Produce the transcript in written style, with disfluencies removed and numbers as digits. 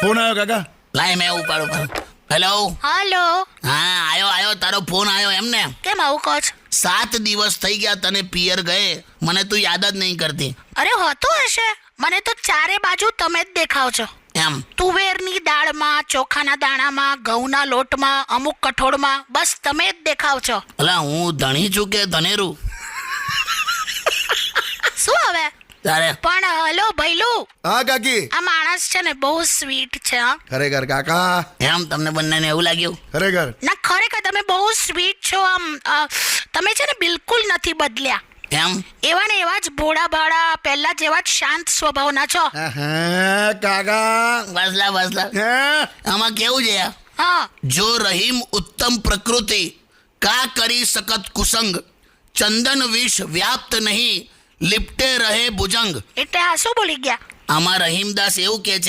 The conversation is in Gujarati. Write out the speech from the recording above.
ફોન આવ્યો કાકા. લાય મેં ઉપાડું. હેલો. હાલો. હા આયો તારો ફોન આવ્યો એમને. કેમ આવું કહો છો? 7 દિવસ થઈ ગયા તને પિયર ગયે, મને તું યાદ જ નહીં કરતી. અરે હોતું હશે, મને તો ચારે બાજુ તમે જ દેખાવ છો. એમ તુવેરની દાળમાં, ચોખાના દાણામાં, ઘઉંના લોટમાં, અમુક કઠોળમાં, બસ તમે જ દેખાવ છો. અલા હું ધણી છું કે ધનેરું? શું હવે? તારે પણ હલો ભૈલું, હા કાકી. આ માણસ છે ને બહુ સ્વીટ છે. હા ખરેખર કાકા, એમ તમને બંનેને એવું લાગ્યું? ખરેખર. ના ખરેખર તમે બહુ સ્વીટ છો. તમે છે ને બિલકુલ નથી બદલ્યા. એમ એવા ને એવા જ ભોળા ભાળા, પહેલા જેવા જ શાંત સ્વભાવના છો. હા કાકા. વાસલા હા. આમાં કેવું છે? હા જો રહીમ ઉત્તમ પ્રકૃતિ કા કરી શકત કુસંગ, ચંદન વિષ વ્યાપ્ત નહીં લિપટે રહે ભુજંગ. એટલે આ શું બોલી ગયા? આમાં રહીમદાસ એવું કે છે